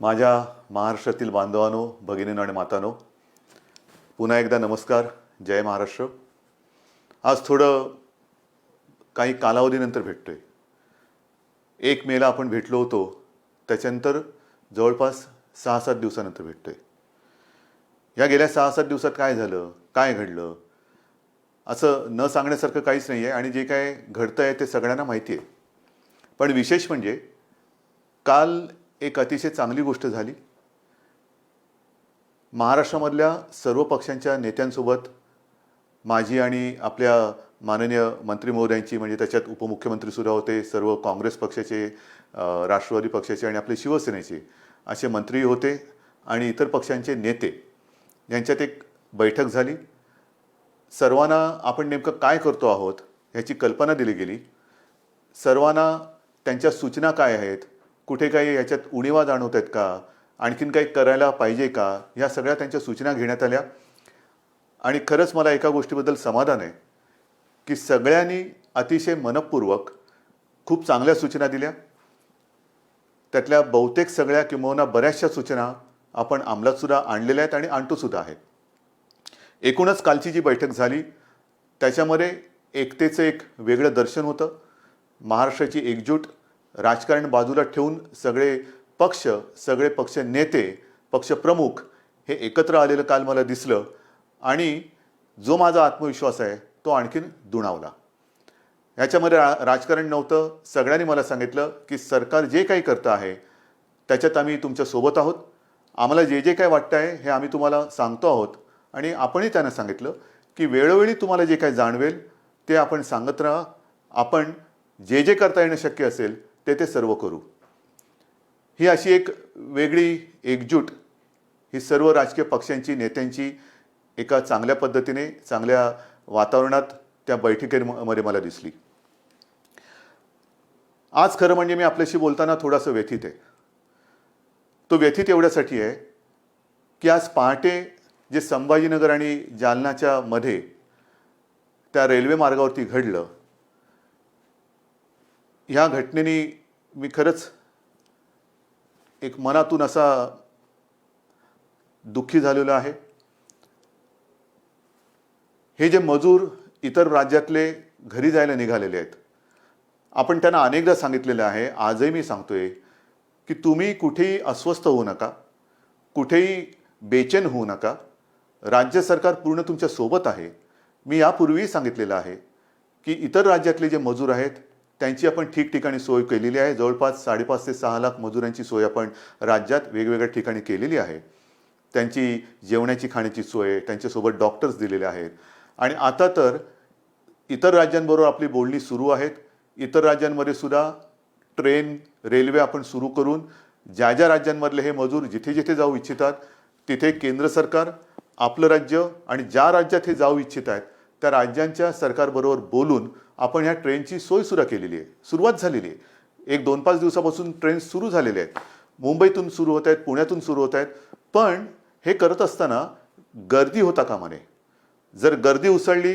माझ्या महाराष्ट्रातील बांधवांनो, भगिनींनो आणि मातांनो, पुन्हा एकदा नमस्कार. जय महाराष्ट्र. आज थोडं काही कालावधीनंतर भेटतोय. 1 मेला आपण भेटलो होतो, त्याच्यानंतर जवळपास 6-7 दिवसानंतर भेटतोय. या गेल्या 6-7 दिवसात काय झालं, काय घडलं, असं न सांगण्यासारखं काहीच नाही आहे आणि जे काय घडतं आहे ते सगळ्यांना माहिती आहे. पण विशेष म्हणजे काल एक अतिशय चांगली गोष्ट झाली. महाराष्ट्रामधल्या सर्व पक्षांच्या नेत्यांसोबत माझी आणि आपल्या माननीय मंत्री महोदयांची, म्हणजे त्याच्यात उपमुख्यमंत्रीसुद्धा होते, सर्व काँग्रेस पक्षाचे, राष्ट्रवादी पक्षाचे आणि आपले शिवसेनेचे असे मंत्री होते आणि इतर पक्षांचे नेते यांच्यात एक बैठक झाली. सर्वांना आपण नेमकं काय करतो आहोत ह्याची कल्पना दिली गेली. सर्वांना त्यांच्या सूचना काय आहेत, कुठे काही याच्यात उणिवा जाणवत आहेत का, आणखीन काही करायला पाहिजे का, ह्या सगळ्या त्यांच्या सूचना घेण्यात आल्या. आणि खरंच मला एका गोष्टीबद्दल समाधान आहे की सगळ्यांनी अतिशय मनपूर्वक खूप चांगल्या सूचना दिल्या. त्यातल्या बहुतेक सगळ्या किंवा बऱ्याचशा सूचना आपण अंमलातसुद्धा आणलेल्या आहेत आणि आणतोसुद्धा आहेत. एकूणच कालची जी बैठक झाली त्याच्यामध्ये एकतेचं एक वेगळं दर्शन होतं. महाराष्ट्राची एकजूट, राजकारण बाजूला ठेवून सगळे पक्ष नेते, पक्षप्रमुख हे एकत्र आलेलं काल मला दिसलं आणि जो माझा आत्मविश्वास आहे तो आणखीन दुणावला. ह्याच्यामध्ये राजकारण नव्हतं. सगळ्यांनी मला सांगितलं की सरकार जे काही करतं आहे त्याच्यात आम्ही तुमच्यासोबत आहोत. आम्हाला जे जे काय वाटतं आहे हे आम्ही तुम्हाला सांगतो आहोत आणि आपणही त्यांना सांगितलं की वेळोवेळी तुम्हाला जे काही जाणवेल ते आपण सांगत राहा. आपण जे जे करता येणं शक्य असेल ते सर्व करू. ही अशी एक वेगळी एकजूट ही सर्व राजकीय पक्षांची, नेत्यांची एका चांगल्या पद्धतीने, चांगल्या वातावरणात त्या बैठकीमध्ये मला दिसली. आज खरं म्हणजे मी आपल्याशी बोलताना थोडासा व्यथित आहे. तो व्यथित एवढ्यासाठी आहे की आज पहाटे जे संभाजीनगर आणि जालनाच्या मध्ये त्या रेल्वे मार्गावरती घडलं, ह्या घटनेने मी खरंच एक मनातून असा दुःखी झालेलो आहे. हे जे मजूर इतर राज्यातले घरी जायला निघालेले आहेत, आपण त्यांना अनेकदा सांगितलेलं आहे, आजही मी सांगतोय की तुम्ही कुठेही अस्वस्थ होऊ नका, कुठेही बेचैन होऊ नका. राज्य सरकार पूर्ण तुमच्या सोबत आहे. मी यापूर्वीही सांगितलेलं आहे की इतर राज्यातले जे मजूर आहेत त्यांची आपण ठिकठिकाणी सोय केलेली आहे. जवळपास 5.5 ते 6 लाख मजुरांची सोय आपण राज्यात वेगवेगळ्या ठिकाणी केलेली आहे. त्यांची जेवणाची, खाण्याची सोय, त्यांच्यासोबत डॉक्टर्स दिलेले आहेत. आणि आता तर इतर राज्यांबरोबर आपली बोलणी सुरू आहेत. इतर राज्यांमध्ये सुद्धा ट्रेन, रेल्वे आपण सुरू करून ज्या ज्या राज्यांमधले हे मजूर जिथे जिथे जाऊ इच्छितात तिथे केंद्र सरकार, आपलं राज्य आणि ज्या राज्यात हे जाऊ इच्छित आहेत त्या राज्यांच्या सरकारबरोबर बोलून आपण ह्या ट्रेनची सोयसुद्धा केलेली आहे. सुरुवात झालेली आहे. 1-2-5 दिवसापासून ट्रेन सुरू झालेले आहेत. मुंबईतून सुरू होत आहेत, पुण्यातून सुरू होत आहेत. पण हे करत असताना गर्दी होता कामा नये. जर गर्दी उसळली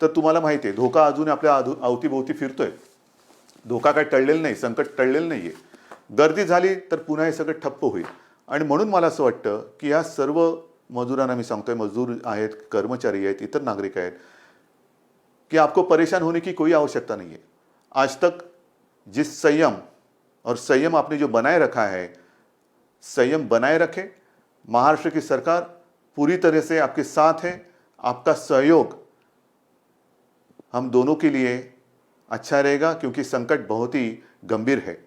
तर तुम्हाला माहिती आहे धोका अजून आपल्या अवतीभोवती फिरतोय. धोका काय टळलेला नाही, संकट टळलेलं नाही आहे. गर्दी झाली तर पुन्हा हे सगळं ठप्प होईल. आणि म्हणून मला असं वाटतं की ह्या सर्व मजुरांना मी सांगतोय, मजदूर आहेत, कर्मचारी आहेत, इतर नागरिक आहेत, कि आपको परेशान होने की कोई आवश्यकता नहीं है. आज तक जिस संयम आपने जो बनाए रखा है, संयम बनाए रखे. महाराष्ट्र की सरकार पूरी तरह से आपके साथ है. आपका सहयोग हम दोनों के लिए अच्छा रहेगा क्योंकि संकट बहुत ही गंभीर है.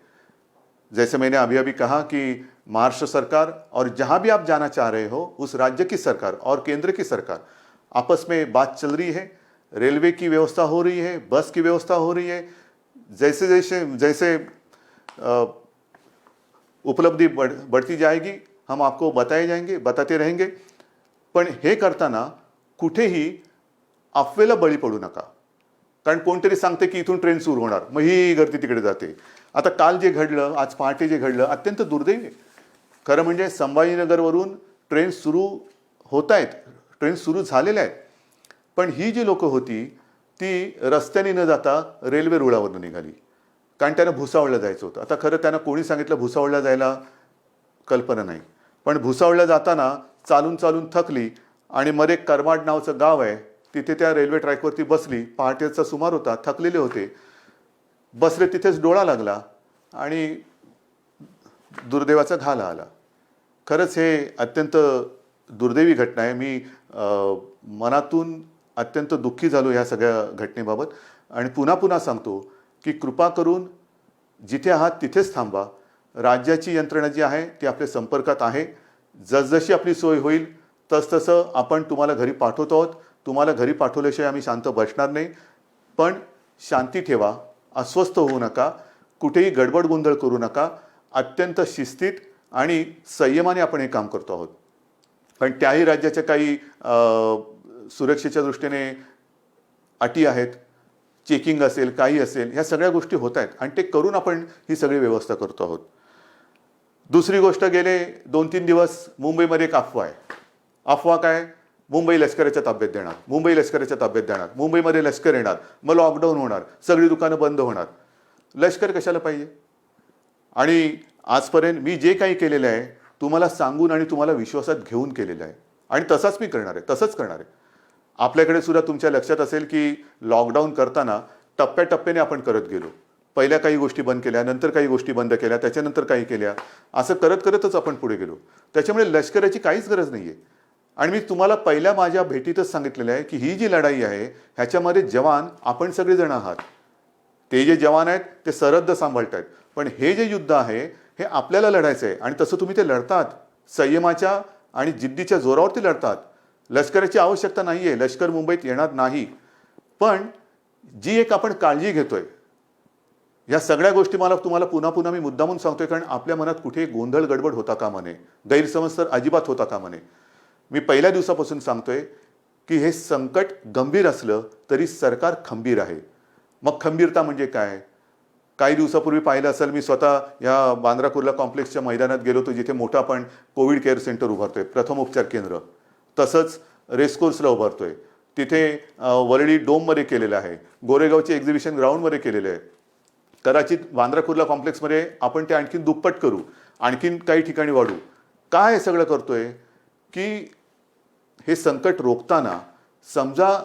जैसे मैंने अभी अभी कहा कि महाराष्ट्र सरकार और जहां भी आप जाना चाह रहे हो उस राज्य की सरकार और केंद्र की सरकार आपस में बात चल रही है. रेलवे की व्यवस्था हो रही है, बस की व्यवस्था हो रही है. जैसे उपलब्धि बढ़ती जाएगी हम आपको बताते रहेंगे. पण हे करताना कुठेही अफवेला बळी पडू नका. कारण कोणतरी सांगते की इथून ट्रेन सुरू होणार, मग ही गर्दी तिकडे जाते. आता काल जे घडलं, आज पहाटे जे घडलं, अत्यंत दुर्दैवी आहे. खरं म्हणजे संभाजीनगरवरून ट्रेन सुरू होत आहेत, ट्रेन सुरू झालेल्या आहेत. पण ही जी लोक होती ती रस्त्याने न जाता रेल्वे रुळावरून निघाली. कारण त्यांना भुसावळला जायचं होतं. आता खरं त्यांना कोणी सांगितलं भुसावळला जायला, कल्पना नाही. पण भुसावळला जाताना चालून चालून थकली आणि मध्ये करमाड नावाचं गाव आहे, तिथे त्या रेल्वे ट्रॅकवरती बसली. पहाटेचा सुमार होता, थकलेले होते, बसले तिथेच डोळा लागला आणि दुर्दैवाचा घाला आला. खरंच हे अत्यंत दुर्दैवी घटना आहे. मी मनातून अत्यंत दुःखी झालो ह्या सगळ्या घटनेबाबत. आणि पुन्हा पुन्हा सांगतो की कृपा करून जिथे आहात तिथेच थांबा. राज्याची यंत्रणा जी आहे ती आपल्या संपर्कात आहे. जसजशी आपली सोय होईल तसतसं आपण तुम्हाला घरी पाठवतो आहोत. तुम्हाला घरी पाठवल्याशिवाय आम्ही शांत बसणार नाही. पण शांती ठेवा, अस्वस्थ होऊ नका, कुठेही गडबड गोंधळ करू नका. अत्यंत शिस्तीत आणि संयमाने आपण हे काम करतो आहोत. पण त्याही राज्याच्या काही सुरक्षेच्या दृष्टीने अटी आहेत, चेकिंग असेल, काही असेल, ह्या सगळ्या गोष्टी होत आहेत आणि ते करून आपण ही सगळी व्यवस्था करतो आहोत. दुसरी गोष्ट, गेले 2-3 दिवस मुंबईमध्ये एक अफवा आहे. अफवा काय? मुंबई लष्कराच्या ताब्यात देणार, मुंबई लष्कराच्या ताब्यात देणार, मुंबईमध्ये लष्कर येणार, मग लॉकडाऊन होणार, सगळी दुकानं बंद होणार. लष्कर कशाला पाहिजे? आणि आजपर्यंत मी जे काही केलेलं आहे तुम्हाला सांगून आणि तुम्हाला विश्वासात घेऊन केलेलं आहे आणि तसाच मी करणार आहे, तसंच करणार आहे. आपल्याकडे सुद्धा तुमच्या लक्षात असेल की लॉकडाऊन करताना टप्प्याटप्प्याने आपण करत गेलो. पहिल्या काही गोष्टी बंद केल्या, नंतर काही गोष्टी बंद केल्या, त्याच्यानंतर काही केल्या, असं करत करतच आपण पुढे गेलो. त्याच्यामुळे लष्कराची काहीच गरज नाही आहे. आणि मी तुम्हाला पहिल्या माझ्या भेटीतच सांगितलेलं आहे की ही जी लढाई आहे ह्याच्यामध्ये जवान आपण सगळेजण आहात. ते जे जवान आहेत ते सरहद्द सांभाळत आहेत, पण हे जे युद्ध आहे हे आपल्याला लढायचं आहे आणि तसं तुम्ही ते लढतात. संयमाच्या आणि जिद्दीच्या जोरावरती लढतात. लष्कराची आवश्यकता नाही आहे, लष्कर मुंबईत येणार नाही. पण जी एक आपण काळजी घेतोय, या सगळ्या गोष्टी मला तुम्हाला पुन्हा पुन्हा मी मुद्दामून सांगतोय कारण आपल्या मनात कुठे गोंधळ गडबड होता कामा नये, गैरसमज तर अजिबात होता कामा नये. मी पहिल्या दिवसापासून सांगतोय की हे संकट गंभीर असलं तरी सरकार खंबीर आहे. मग खंबीरता म्हणजे काय? काही दिवसापूर्वी पाहिलं असेल, मी स्वतः या बांद्रा कुर्ला कॉम्प्लेक्सच्या मैदानात गेलो होतो जिथे मोठं आपण कोविड केअर सेंटर उभारतोय, प्रथमोपचार केंद्र. तसंच रेसकोर्सला उभारतोय, तिथे वरळी डोममध्ये केलेलं आहे, गोरेगावचे एक्झिबिशन ग्राउंडमध्ये केलेलं आहे. कदाचित बांद्रा कुर्ला कॉम्प्लेक्समध्ये आपण ते आणखीन दुप्पट करू, आणखीन काही ठिकाणी वाढू. काय हे सगळं करतोय की हे संकट रोखताना समजा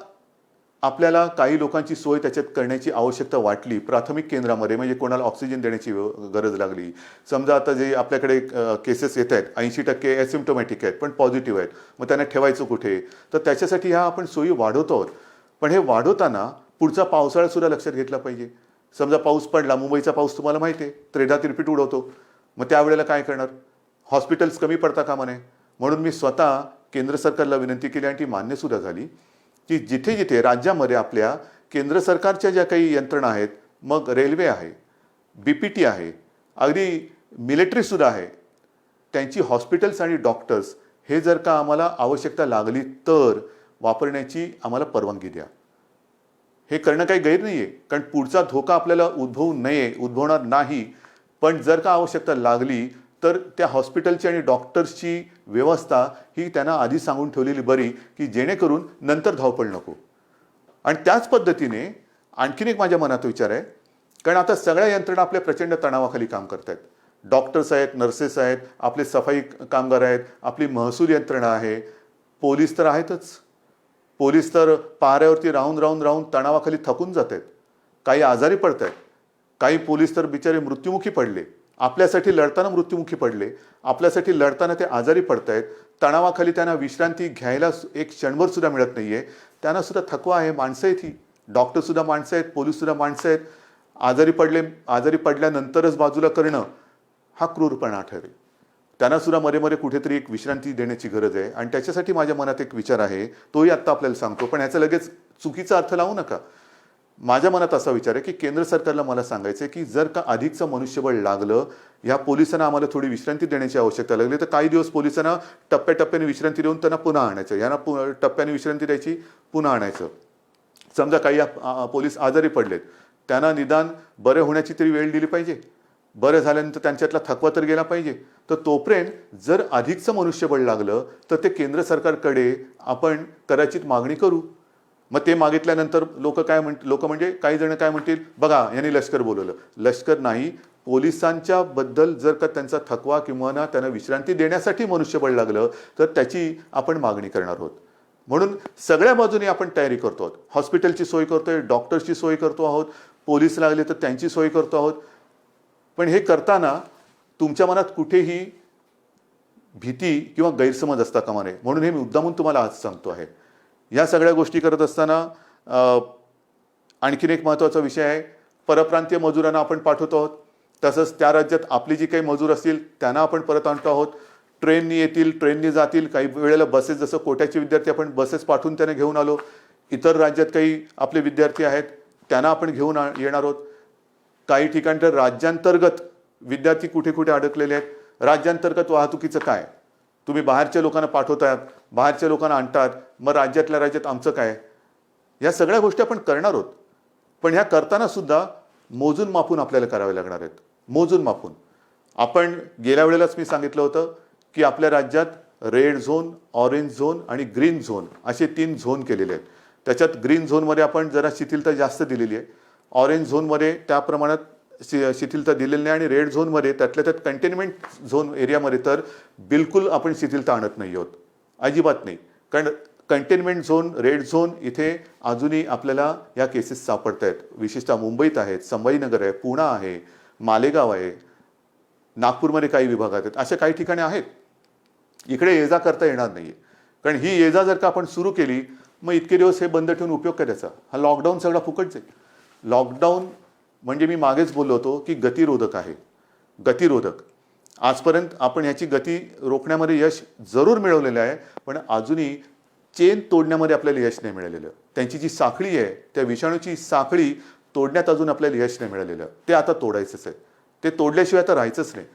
आपल्याला काही लोकांची सोय त्याच्यात करण्याची आवश्यकता वाटली, प्राथमिक केंद्रामध्ये म्हणजे कोणाला ऑक्सिजन देण्याची गरज लागली, समजा आता जे आपल्याकडे केसेस येत आहेत 80% ॲसिम्प्टोमॅटिक आहेत पण पॉझिटिव्ह आहेत, मग त्यांना ठेवायचं कुठे? तर त्याच्यासाठी ह्या आपण सोयी वाढवतो आहोत. पण हे वाढवताना पुढचा पावसाळा सुद्धा लक्षात घेतला पाहिजे. समजा पाऊस पडला, मुंबईचा पाऊस तुम्हाला माहिती आहे, त्रेधा तिरपीट उडवतो, मग त्यावेळेला काय करणार? हॉस्पिटल्स कमी पडता कामा नये. म्हणून मी स्वतः केंद्र सरकारला विनंती केली आणि ती मान्य सुद्धा झाली की जिथे जिथे राज्यामध्ये आपल्या केंद्र सरकारच्या ज्या काही यंत्रणा आहेत, मग रेल्वे आहे, BPT आहे, अगदी मिलिटरीसुद्धा आहे, त्यांची हॉस्पिटल्स आणि डॉक्टर्स हे जर का आम्हाला आवश्यकता लागली तर वापरण्याची आम्हाला परवानगी द्या. हे करणं काही गैर नाही आहे, कारण पुढचा धोका आपल्याला उद्भवू नये, उद्भवणार नाही. पण जर का आवश्यकता लागली तर त्या हॉस्पिटलची आणि डॉक्टर्सची व्यवस्था ही त्यांना आधी सांगून ठेवलेली बरी की जेणेकरून नंतर धावपळ नको. आणि त्याच पद्धतीने आणखीन एक माझ्या मनात विचार आहे, कारण आता सगळ्या यंत्रणा आपल्या प्रचंड तणावाखाली काम करत आहेत. डॉक्टर्स आहेत, नर्सेस आहेत, आपले सफाई कामगार आहेत, आपली महसूल यंत्रणा आहे, पोलीस तर आहेतच. पोलीस तर पाऱ्यावरती राहून राहून राहून तणावाखाली थकून जात आहेत, काही आजारी पडत आहेत, काही पोलीस तर बिचारे मृत्युमुखी पडले, आपल्यासाठी लढताना मृत्युमुखी पडले, आपल्यासाठी लढताना ते आजारी पडत आहेत. तणावाखाली त्यांना विश्रांती घ्यायला एक क्षणभर सुद्धा मिळत नाहीये. त्यांना सुद्धा थकवा आहे. माणसं आहेत ही, डॉक्टरसुद्धा माणसं आहेत, पोलीससुद्धा माणसं आहेत. आजारी पडल्यानंतरच बाजूला करणं हा क्रूरपणा ठरेल. त्यांना सुद्धा मध्ये मध्ये कुठेतरी एक विश्रांती देण्याची गरज आहे आणि त्याच्यासाठी माझ्या मनात एक विचार आहे, तोही आत्ता आपल्याला सांगतो. पण ह्याचा लगेच चुकीचा अर्थ लावू नका. माझ्या मनात असा विचार आहे की केंद्र सरकारला मला सांगायचं आहे की जर का अधिकचं मनुष्यबळ लागलं, या पोलिसांना आम्हाला थोडी विश्रांती देण्याची आवश्यकता लागली तर काही दिवस पोलिसांना टप्प्याटप्प्याने विश्रांती देऊन त्यांना पुन्हा आणायचं, यांना टप्प्याने विश्रांती द्यायची, पुन्हा आणायचं. समजा काही पोलीस आजारी पडलेत, त्यांना निदान बरे होण्याची तरी वेळ दिली पाहिजे. बरं झाल्यानंतर त्यांच्यातला थकवा तर गेला पाहिजे. तर तोपर्यंत जर अधिकचं मनुष्यबळ लागलं तर ते केंद्र सरकारकडे आपण कदाचित मागणी करू. मग ते मागितल्यानंतर लोक म्हणजे काही जण काय म्हणतील, बघा यांनी लष्कर बोलवलं. लष्कर नाही, पोलिसांच्या बद्दल जर का त्यांचा थकवा किंवा ना त्यांना विश्रांती देण्यासाठी मनुष्यबळ लागलं तर त्याची आपण मागणी करणार आहोत. म्हणून सगळ्या बाजूने आपण तयारी करतो आहोत. हॉस्पिटलची सोय करतोय, डॉक्टर्सची सोय करतो आहोत, पोलीस लागले तर त्यांची सोय करतो आहोत. पण हे करताना तुमच्या मनात कुठेही भीती किंवा गैरसमज असता कामा नये, म्हणून हे मुद्दामून तुम्हाला आज सांगतो आहे. या सगळ्या गोष्टी करत असताना आणखीन एक महत्त्वाचा विषय आहे, परप्रांतीय मजुरांना आपण पाठवतो आहोत. तसंच त्या राज्यात आपली जी काही मजूर असतील त्यांना आपण परत आणतो आहोत. ट्रेननी येतील, ट्रेननी जातील, काही वेळेला बसेस, जसं कोट्याचे विद्यार्थी आपण बसेस पाठवून त्यांना घेऊन आलो. इतर राज्यात काही आपले विद्यार्थी आहेत त्यांना आपण घेऊन येणार आहोत. काही ठिकाणी तर राज्यांतर्गत विद्यार्थी कुठे कुठे अडकलेले आहेत. राज्यांतर्गत वाहतुकीचं काय, तुम्ही बाहेरच्या लोकांना पाठवताय, बाहेरच्या लोकांना आणतात, मग राज्यातल्या राज्यात आमचं काय, या सगळ्या गोष्टी आपण करणार आहोत. पण ह्या करताना सुद्धा मोजून मापून आपल्याला करावे लागणार आहेत. मोजून मापून. आपण गेल्या वेळेलाच मी सांगितलं होतं की आपल्या राज्यात रेड झोन, ऑरेंज झोन आणि ग्रीन झोन असे 3 झोन केलेले आहेत. त्याच्यात ग्रीन झोनमध्ये आपण जरा शिथिलता जास्त दिलेली आहे, ऑरेंज झोनमध्ये त्या प्रमाणात शिथिलता दिलेली नाही, आणि रेड झोनमध्ये त्यातल्या त्यात कंटेनमेंट झोन एरियामध्ये तर बिलकुल आपण शिथिलता आणत नाही आहोत, अजिबात नाही. कारण कंटेनमेंट झोन, रेड झोन इथे अजूनही आपल्याला या केसेस सापडत आहेत. विशेषतः मुंबईत आहेत, संभाजीनगर आहे, पुणा आहे, मालेगाव आहे, नागपूरमध्ये काही विभागात आहेत, अशा काही ठिकाणी आहेत. इकडे ये जा करता येणार नाही आहे. कारण ही ये जा जर का आपण सुरू केली मग इतके दिवस हे बंद ठेवून उपयोग करायचा. हा लॉकडाऊन सगळा फुकट जाईल. लॉकडाऊन म्हणजे मी मागेच बोललो होतो की गतिरोधक आहे, गतिरोधक. आजपर्यंत आपण ह्याची गती रोखण्यामध्ये यश जरूर मिळवलेलं आहे, पण अजूनही चेन तोडण्यामध्ये आपल्याला यश नाही मिळालेलं. त्यांची जी साखळी आहे, त्या विषाणूची साखळी तोडण्यात अजून आपल्याला यश नाही मिळालेलं. ते आता तोडायचंच आहे. ते तोडल्याशिवाय आता राहायचंच नाही.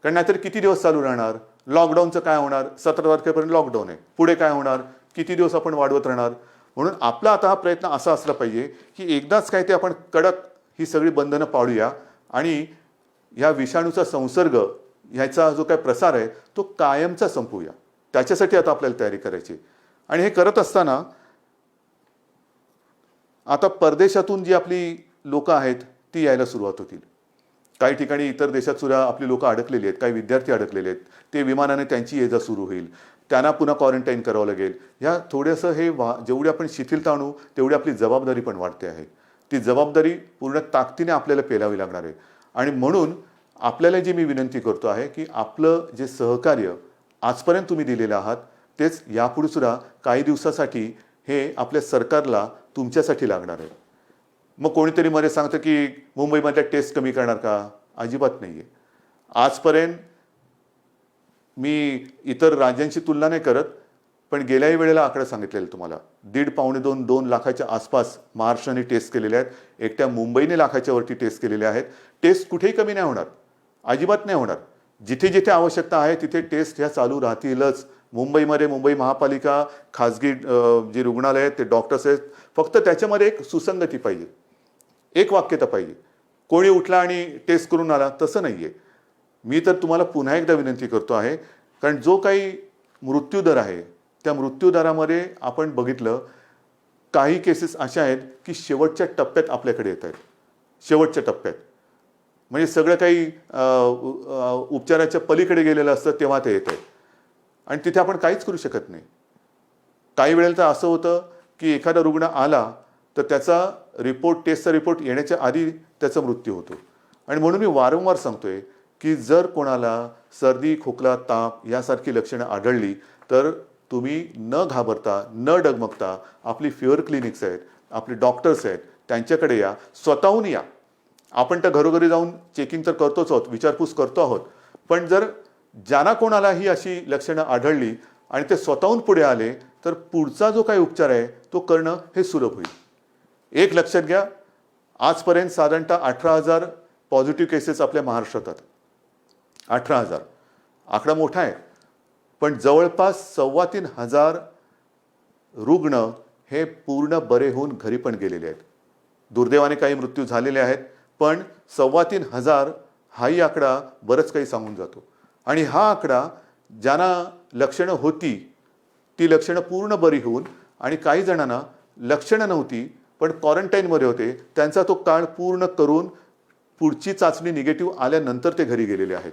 कारण नाहीतर किती दिवस चालू राहणार. लॉकडाऊनचं काय होणार, 17 तारखेपर्यंत लॉकडाऊन आहे, पुढे काय होणार, किती दिवस आपण वाढवत राहणार. म्हणून आपला आता हा प्रयत्न असा असला पाहिजे की एकदाच काय ते आपण कडक ही सगळी बंधनं पाळूया आणि या विषाणूचा संसर्ग, ह्याचा जो काय प्रसार आहे तो कायमचा संपवूया. त्याच्यासाठी आता आपल्याला तयारी करायची. आणि हे करत असताना आता परदेशातून जी आपली लोक आहेत ती यायला सुरुवात होतील. काही ठिकाणी इतर देशात सुद्धा आपली लोक अडकलेली आहेत, काही विद्यार्थी अडकलेले आहेत. ते विमानाने त्यांची ये जा सुरू होईल, त्यांना पुन्हा क्वारंटाईन करावं लागेल. ह्या थोडंसं हे जेवढी आपण शिथिलता आणू तेवढी आपली जबाबदारी पण वाढते आहे. ती जबाबदारी पूर्ण ताकदीने आपल्याला पेलावी लागणार आहे. आणि म्हणून आपल्याला जी मी विनंती करतो आहे की आपलं जे सहकार्य आजपर्यंत तुम्ही दिलेलं आहात तेच यापुढे सुद्धा काही दिवसासाठी हे आपल्या सरकारला तुमच्यासाठी लागणार आहे. मग कोणीतरी मध्ये सांगतं की मुंबईमधल्या टेस्ट कमी करणार का, अजिबात नाही आहे. आजपर्यंत मी इतर राज्यांची तुलना नाही करत, पण गेल्याही वेळेला आकडा सांगितलेला तुम्हाला, 1.5-2 लाखाच्या आसपास महाराष्ट्राने टेस्ट केलेल्या आहेत. एकट्या मुंबईने लाखाच्या वरती टेस्ट केलेल्या आहेत. टेस्ट कुठेही कमी नाही होणार, अजिबात नाही होणार. जिथे जिथे आवश्यकता आहे तिथे टेस्ट ह्या चालू राहतीलच. मुंबईमध्ये मुंबई महापालिका, खाजगी जी रुग्णालय आहेत, ते डॉक्टर्स आहेत, फक्त त्याच्यामध्ये एक सुसंगती पाहिजे, एक वाक्यता पाहिजे. कोणी उठला आणि टेस्ट करून आला तसं नाही आहे. मी तर तुम्हाला पुन्हा एकदा विनंती करतो आहे, कारण जो काही मृत्यूदर आहे त्या मृत्यूदरामध्ये आपण बघितलं काही केसेस अशा आहेत की शेवटच्या टप्प्यात आपल्याकडे येत आहेत. शेवटच्या टप्प्यात म्हणजे सगळं काही उपचाराच्या पलीकडे गेलेलं असतं तेव्हा ते येत आहे आणि तिथे आपण काहीच करू शकत नाही. काही वेळेला तर असं होतं की एखादा रुग्ण आला तर त्याचा रिपोर्ट, टेस्टचा रिपोर्ट येण्याच्या आधी त्याचा मृत्यू होतो. आणि म्हणून मी वारंवार सांगतोय की जर कोणाला सर्दी, खोकला, ताप यासारखी लक्षणं आढळली तर तुम्ही न घाबरता, न डगमगता आपली फिअर क्लिनिक्स आहेत, आपले डॉक्टर्स आहेत, त्यांच्याकडे या, स्वतःहून या. आपण तर घरोघरी जाऊन चेकिंग तर करतोच आहोत, विचारपूस करतो आहोत, पण जर ज्यांना कोणाला ही अशी लक्षणं आढळली आणि ते स्वतःहून पुढे आले तर पुढचा जो काही उपचार आहे तो करणं हे सुलभ होईल. एक लक्षात घ्या, आजपर्यंत साधारणतः 18,000 पॉझिटिव्ह केसेस आपल्या महाराष्ट्रात आहेत. 18,000 आकडा मोठा आहे, पण जवळपास 3,2500 रुग्ण हे पूर्ण बरे होऊन घरी पण गेलेले आहेत. दुर्दैवाने काही मृत्यू झालेले आहेत, पण 3,2500 हाही आकडा बरंच काही सांगून जातो. आणि हा आकडा ज्यांना लक्षणं होती ती लक्षणं पूर्ण बरी होऊन, आणि काही जणांना लक्षणं नव्हती पण क्वारंटाईनमध्ये होते, त्यांचा तो काळ पूर्ण करून पुढची चाचणी निगेटिव्ह आल्यानंतर ते घरी गेलेले आहेत.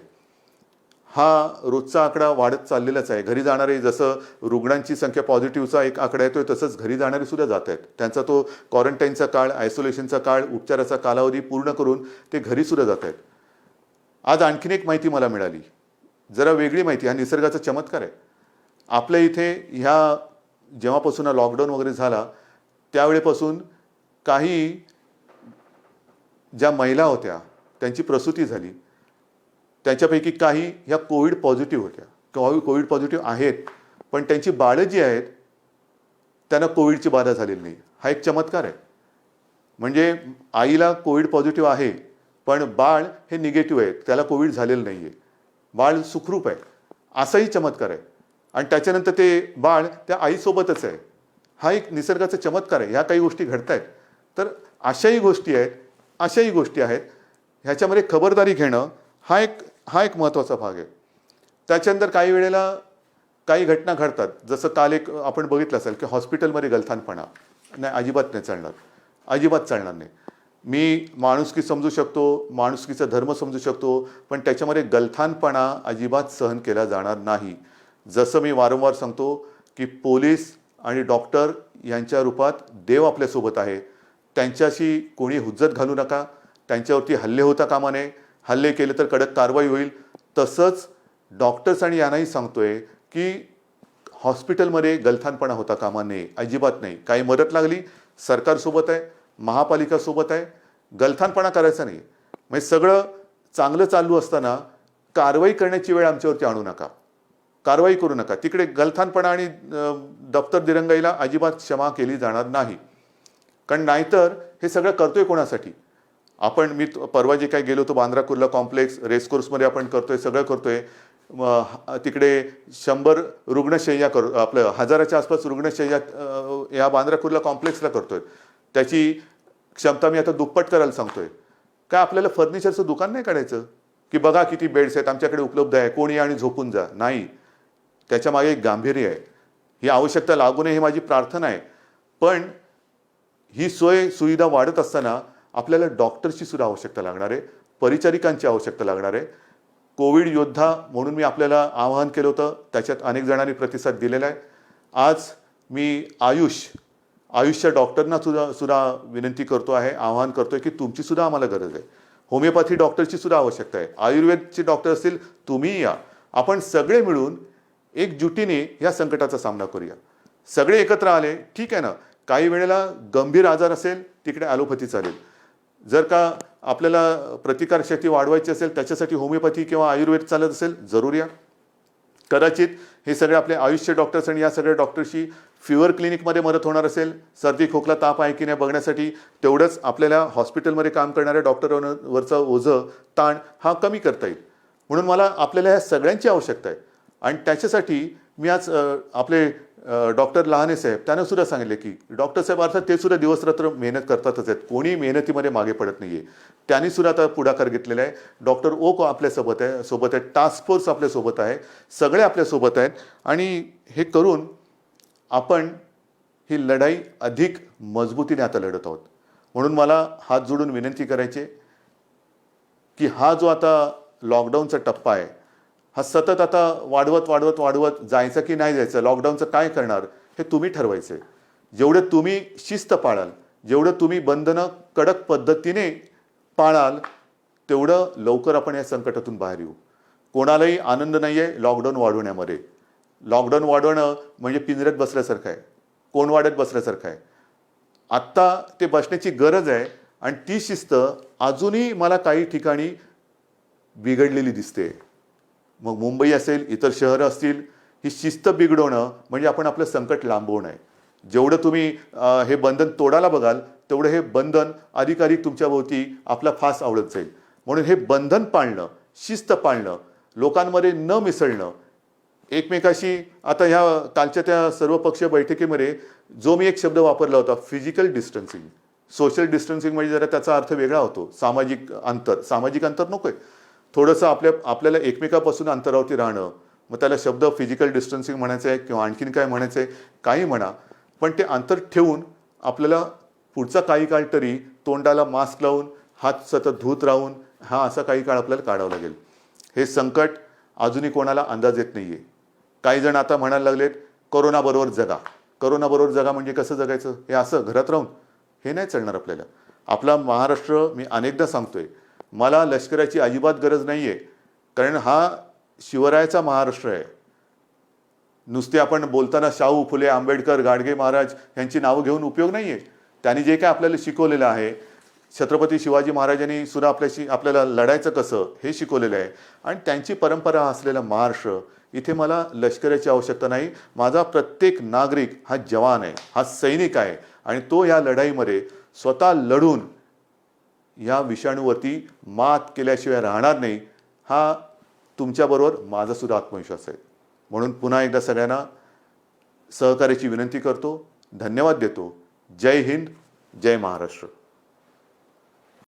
हा रोजचा आकडा वाढत चाललेलाच आहे. घरी जाणारे, जसं रुग्णांची संख्या पॉझिटिव्हचा एक आकडा येतोय तसंच घरी जाणारे सुद्धा जात आहेत. त्यांचा तो क्वारंटाईनचा काळ, आयसोलेशनचा काळ, उपचाराचा कालावधी पूर्ण करून ते घरी सुद्धा जात आहेत. आज आणखीन एक माहिती मला मिळाली, जरा वेगळी माहिती. हा निसर्गाचा चमत्कार आहे. आपल्या इथे ह्या जेव्हापासून हा लॉकडाऊन वगैरे झाला त्यावेळेपासून काही ज्या महिला होत्या त्यांची प्रसूती झाली, त्यांच्यापैकी काही ह्या कोविड पॉझिटिव्ह होत्या, कोविड पॉझिटिव्ह आहेत, पण त्यांची बाळं जी आहेत त्यांना कोविडची बाधा झालेली नाही. हा एक चमत्कार आहे. म्हणजे आईला कोविड पॉझिटिव्ह आहे पण बाळ हे निगेटिव्ह आहे, त्याला कोविड झालेलं नाही आहे, बाळ सुखरूप आहे, असाही चमत्कार आहे. आणि त्याच्यानंतर ते बाळ त्या आईसोबतच आहे. हा एक निसर्गाचा चमत्कार आहे. ह्या काही गोष्टी घडत आहेत. तर अशाही गोष्टी आहेत, अशाही गोष्टी आहेत. ह्याच्यामध्ये खबरदारी घेणं हा एक महत्त्वाचा भाग आहे. त्याच्यानंतर काही वेळेला काही घटना घडतात, जसं काल एक आपण बघितलं असेल की हॉस्पिटलमध्ये गलथानपणा. नाही, अजिबात नाही चालणार, अजिबात चालणार नाही. मी माणुसकी समजू शकतो, माणुसकीचा धर्म समजू शकतो, पण त्याच्यामध्ये गलथानपणा अजिबात सहन केला जाणार नाही. जसं मी वारंवार सांगतो की पोलीस आणि डॉक्टर यांच्या रूपात देव आपल्यासोबत आहे. त्यांच्याशी कोणी हुज्जत घालू नका, त्यांच्यावरती हल्ले होता कामा नये. हल्ले केले तर कडक कारवाई होईल. तसंच डॉक्टर्स आणि यांनाही सांगतोय की हॉस्पिटलमध्ये गलथानपणा होता कामा नये, अजिबात नाही. काही मदत लागली सरकारसोबत आहे, महापालिकासोबत आहे, गलथानपणा करायचा नाही. म्हणजे सगळं चांगलं चालू असताना कारवाई करण्याची वेळ आमच्यावरती आणू नका, कारवाई करू नका. तिकडे गलथानपणा आणि दप्तर दिरंगाईला अजिबात क्षमा केली जाणार नाही. कारण नाहीतर हे सगळं करतोय कोणासाठी? मी परवा जे काही गेलो होतो बांद्रा कुर्ला कॉम्प्लेक्स रेसकोर्समध्ये आपण करतोय, सगळं करतोय. तिकडे 100 रुग्णशय्या आपलं 1000च्या आसपास रुग्णशय्या या बांद्रा कुर्ला कॉम्प्लेक्सला करतोय. त्याची क्षमता मी आता दुप्पट करायला सांगतोय. काय आपल्याला फर्निचरचं दुकान नाही काढायचं की बघा किती बेड्स आहेत आमच्याकडे उपलब्ध आहे, कोणी आणि झोपून जा? नाही, त्याच्या मागे एक गांभीर्य आहे. ही आवश्यकता लागू नये ही माझी प्रार्थना आहे. पण ही सोय सुविधा वाढत असताना आपल्याला डॉक्टरची सुद्धा आवश्यकता लागणार आहे, परिचारिकांची आवश्यकता लागणार आहे. कोविड योद्धा म्हणून मी आपल्याला आवाहन केलं होतं, त्याच्यात अनेक जणांनी प्रतिसाद दिलेला आहे. आज मी आयुषच्या डॉक्टरना सुद्धा विनंती करतो आहे, आवाहन करतोय की तुमची सुद्धा आम्हाला गरज आहे. होमिओपॅथी डॉक्टरची सुद्धा आवश्यकता आहे. आयुर्वेदचे डॉक्टर असतील, तुम्ही या. आपण सगळे मिळून एकजुटीने या संकटाचा सामना करूया. सगळे एकत्र आले, ठीक आहे ना. काही वेळेला गंभीर आजार असेल तिकडे ॲलोपॅथी चालेल. जर का आपल्याला प्रतिकारशक्ती वाढवायची असेल त्याच्यासाठी होमिओपॅथी किंवा आयुर्वेद चालत असेल, जरूर या. कदाचित हे सगळे आपले आयुषचे डॉक्टर्स आणि या सगळ्या डॉक्टरशी फिवर क्लिनिकमध्ये मदत होणार असेल, सर्दी खोकला ताप आहे की नाही बघण्यासाठी, तेवढंच आपल्याला हॉस्पिटलमध्ये काम करणाऱ्या डॉक्टरांवरचा ओझं ताण हा कमी करता येईल. म्हणून मला आपल्याला ह्या सगळ्यांची आवश्यकता आहे. आणि त्याच्यासाठी मी आज आपले डॉक्टर लहाने साहेब त्यांना सुद्धा सांगितले की डॉक्टर साहेब अर्थात ते सुद्धा दिवसरात्र मेहनत करतातच आहेत, कोणी मेहनतीमध्ये मागे पडत नाही आहे. त्यांनी सुद्धा आता पुढाकार घेतलेला आहे. डॉक्टर ओक आपल्यासोबत आहे, टास्क फोर्स आपल्यासोबत आहे, सगळे आपल्यासोबत आहेत. आणि हे करून आपण ही लढाई अधिक मजबूतीने आता लढत आहोत. म्हणून मला हात जोडून विनंती करायची की हा जो आता लॉकडाऊनचा टप्पा आहे हा सतत आता वाढवत जायचं की नाही जायचं, लॉकडाऊनचं काय करणार हे तुम्ही ठरवायचं आहे. जेवढं तुम्ही शिस्त पाळाल, जेवढं तुम्ही बंधनं कडक पद्धतीने पाळाल, तेवढं लवकर आपण या संकटातून बाहेर येऊ. कोणालाही आनंद नाही आहे लॉकडाऊन वाढवण्यामध्ये. लॉकडाऊन वाढवणं म्हणजे पिंजऱ्यात बसल्यासारखं आहे, कोण वाढत बसल्यासारखं आहे. आत्ता ते बसण्याची गरज आहे. आणि ती शिस्त अजूनही मला काही ठिकाणी बिघडलेली दिसते. मग मुंबई असेल, इतर शहरं असतील, ही शिस्त बिघडवणं म्हणजे आपण आपलं संकट लांबवणं आहे. जेवढं तुम्ही हे बंधन तोडायला बघाल तेवढं हे बंधन अधिकाधिक तुमच्या भोवती आपला फास आवडत जाईल. म्हणून हे बंधन पाळणं, शिस्त पाळणं, लोकांमध्ये न मिसळणं, एकमेकाशी आता ह्या कालच्या त्या सर्वपक्षीय बैठकीमध्ये जो मी एक शब्द वापरला होता, फिजिकल डिस्टन्सिंग. सोशल डिस्टन्सिंग म्हणजे जरा त्याचा अर्थ वेगळा होतो, सामाजिक अंतर नकोय. थोडंसं आपल्याला एकमेकापासून अंतरावरती राहणं, मग त्याला शब्द फिजिकल डिस्टन्सिंग म्हणायचं आहे किंवा आणखीन काय म्हणायचं आहे, काही म्हणा, पण ते अंतर ठेवून आपल्याला पुढचा काही काळ तरी तोंडाला मास्क लावून, हात सतत धूत राहून हा असा काही काळ आपल्याला काढावा लागेल. हे संकट अजूनही कोणाला अंदाज येत नाही आहे. काही जण आता म्हणायला लागलेत कोरोनाबरोबर जगा. कोरोनाबरोबर जगा म्हणजे कसं जगायचं? हे असं घरात राहून? हे नाही चालणार आपल्याला. आपला महाराष्ट्र, मी अनेकदा सांगतोय, मला लष्कराची अजिबात गरज नाही आहे. कारण हा शिवरायाचा महाराष्ट्र आहे. नुसते आपण बोलताना शाहू फुले, आंबेडकर, गाडगे महाराज यांची नावं घेऊन उपयोग नाही आहे. त्यांनी जे काय आपल्याला शिकवलेलं आहे, छत्रपती शिवाजी महाराजांनी सुद्धा आपल्याला लढायचं कसं हे शिकवलेलं आहे. आणि त्यांची परंपरा असलेला महाराष्ट्र, इथे मला लष्कराची आवश्यकता नाही. माझा प्रत्येक नागरिक हा जवान आहे, हा सैनिक आहे आणि तो या लढाईमध्ये स्वतः लढून या विषाणूवरती मात केल्याशिवाय राहणार नाही. हा तुमच्याबरोबर माझा सुद्धा आत्मविश्वास आहे. म्हणून पुन्हा एकदा सगळ्यांना सहकार्याची विनंती करतो. धन्यवाद देतो. जय हिंद, जय महाराष्ट्र.